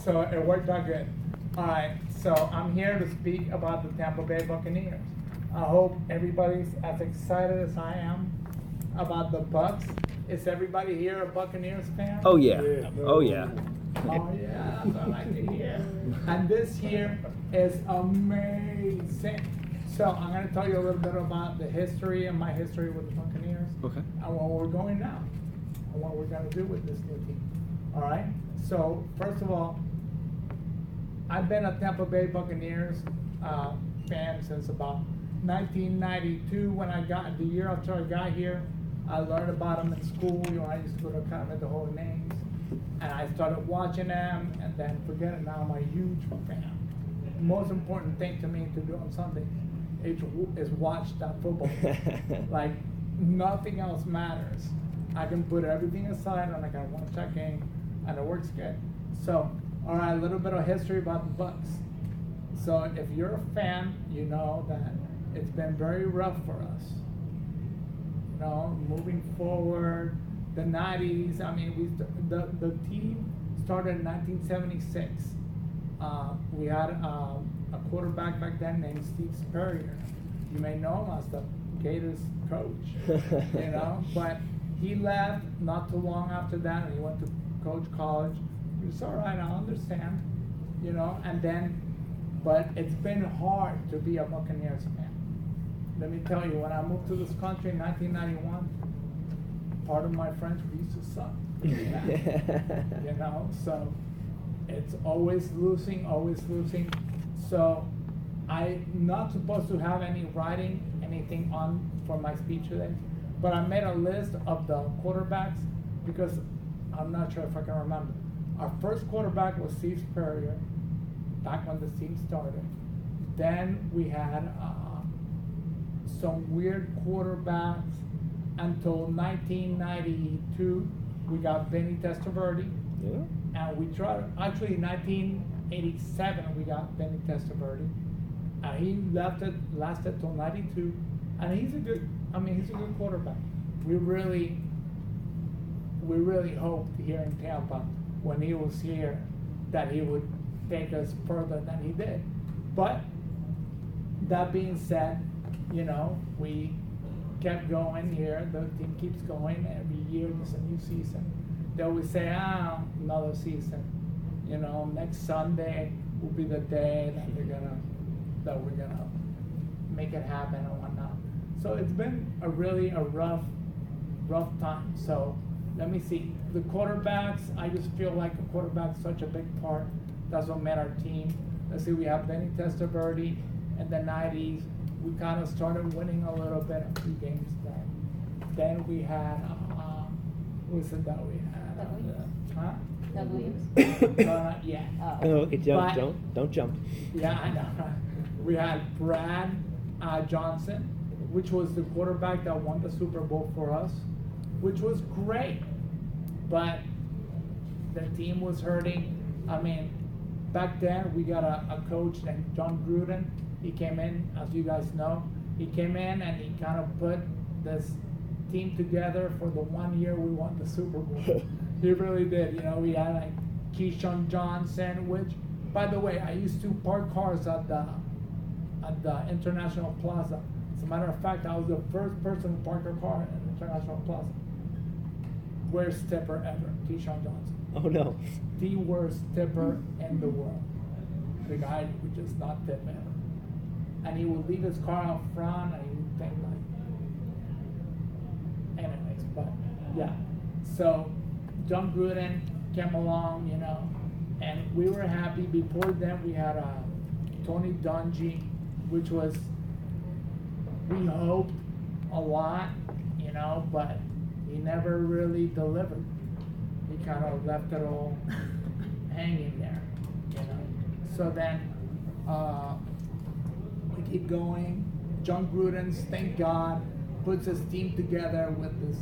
So it worked out good. All right, so I'm here to speak about the Tampa Bay Buccaneers. I hope everybody's as excited as I am about the Bucs. Is everybody here a Buccaneers fan? Oh yeah. Oh yeah. Oh yeah, that's what I like to hear. And this year is amazing. So I'm going to tell you a little bit about the history and my history with the Buccaneers. Okay. And where we're going now. And what we're going to do with this new team. All right? So first of all, I've been a Tampa Bay Buccaneers fan since about 1992 when the year after I got here. I learned about them in school. You know, I used to go to kind of the Holy Names. And I started watching them, and then forget it, now I'm a huge fan. The most important thing to me to do on Sunday is watch that football game. Like, nothing else matters. I can put everything aside and I can watch that game, and it works good. So, all right, a little bit of history about the Bucs. So if you're a fan, you know that it's been very rough for us. You know, moving forward, the 90s, I mean, the team started in 1976. We had a quarterback back then named Steve Spurrier. You may know him as the Gators coach, you know, but he left not too long after that, and he went to coach college. It's all right, I understand, you know, and then, but it's been hard to be a Buccaneers fan. Let me tell you, when I moved to this country in 1991, part of my friends used to suck. You know, so it's always losing, always losing. So I'm not supposed to have anything on for my speech today, but I made a list of the quarterbacks because I'm not sure if I can remember. Our first quarterback was Steve Spurrier, back when the team started. Then we had some weird quarterbacks until 1992. We got Benny Testaverde. Yeah. And we tried, actually in 1987 we got Benny Testaverde. And he lasted till 92. And he's a good quarterback. We really hoped here in Tampa when he was here that he would take us further than he did. But that being said, you know, we kept going here. The team keeps going. Every year there's a new season. They always say, another season. You know, next Sunday will be the day that we're gonna make it happen and whatnot. So it's been a rough time. So let me see. The quarterbacks, I just feel like a quarterback's such a big part. That's what made our team. Let's see, we have Benny Testaverde in the 90s. We kind of started winning a little bit, a few games then. Then we had, who was it that we had? Doug Williams? No, not yet. Oh, okay, don't jump. Yeah, I know. We had Brad Johnson, which was the quarterback that won the Super Bowl for us, which was great. But the team was hurting. I mean, back then we got a coach named John Gruden. He came in, as you guys know, he came in and he kind of put this team together for the 1 year we won the Super Bowl. He really did. You know, we had like Keyshawn Johnson, which, by the way, I used to park cars at the International Plaza. As a matter of fact, I was the first person to park a car at International Plaza. Worst tipper ever, Keyshawn Johnson. Oh no. The worst tipper in the world. The guy would just not tip ever. And he would leave his car out front and he would think like, anyways, but yeah. So John Gruden came along, you know, and we were happy. Before then we had Tony Dungy, which was, we hoped a lot, you know, but he never really delivered. He kind of left it all hanging there, you know. So then we keep going. John Gruden, thank God, puts his team together with his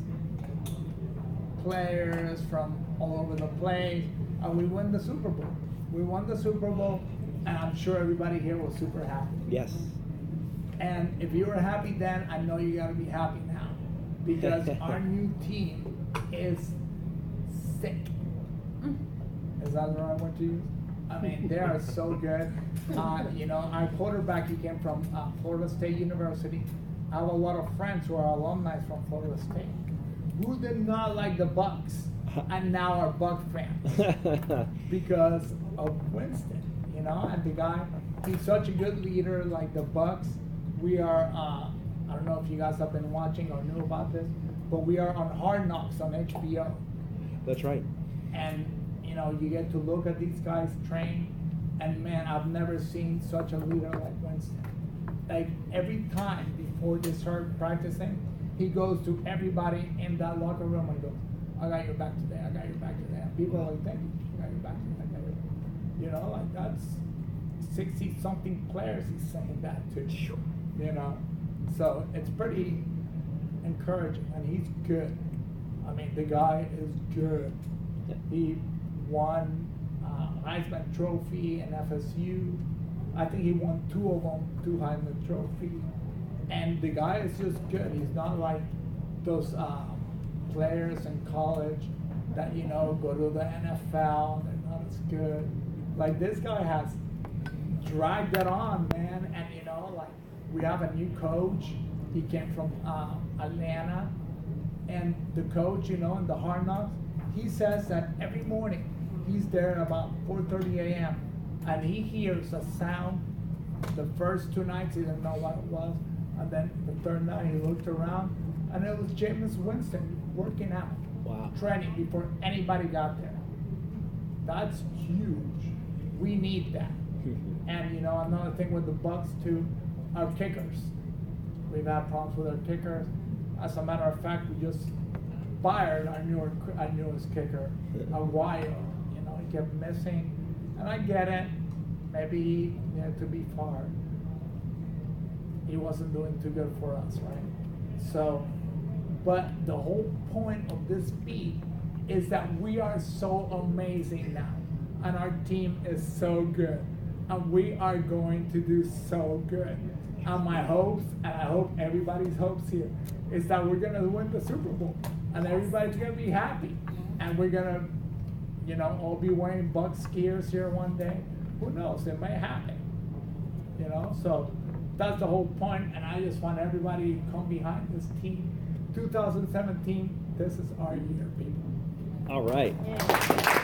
players from all over the place, and we win the Super Bowl. We won the Super Bowl, and I'm sure everybody here was super happy. Yes. And if you were happy then, I know you gotta be happy now, because our new team is sick. Is that the right word to use? I mean, they are so good. You know, our quarterback, he came from Florida State University. I have a lot of friends who are alumni from Florida State who did not like the Bucks and now are Buck fans because of Winston, you know, and the guy, he's such a good leader. Like the Bucks, we are, I don't know if you guys have been watching or knew about this, but we are on Hard Knocks on HBO. That's right. And, you know, you get to look at these guys train, and man, I've never seen such a leader like Winston. Like every time before they start practicing, he goes to everybody in that locker room and goes, I got your back today, I got your back today. And people are like, thank you, I got your back today, I got your back. You know, like that's 60-something players he's saying that to, you know. So it's pretty encouraging, and he's good. I mean, the guy is good. He won Heisman Trophy in FSU. I think he won 2 of them, 2 Heisman Trophy. And the guy is just good. He's not like those players in college that, you know, go to the NFL, they're not as good. Like this guy has dragged that on, man. And, you know, like we have a new coach. He came from Atlanta. And the coach, you know, in the Hard Knocks, he says that every morning he's there about 4:30 a.m. and he hears a sound. The first 2 nights he didn't know what it was, and then the 3rd night he looked around and it was Jameis Winston working out, training before anybody got there. That's huge. We need that. And you know, another thing with the Bucks too, our kickers. We've had problems with our kickers. As a matter of fact, we just fired our newest kicker, Aguayo. You know, he kept missing, and I get it. Maybe he needed to be fired. He wasn't doing too good for us, right? So, but the whole point of this beat is that we are so amazing now, and our team is so good, and we are going to do so good. And my hopes, and I hope everybody's hopes here, is that we're gonna win the Super Bowl, and everybody's gonna be happy, and we're gonna, you know, all be wearing Bucks skiers here one day. Who knows? It may happen. You know, so that's the whole point, and I just want everybody to come behind this team. 2017, this is our year, people. All right. Yeah.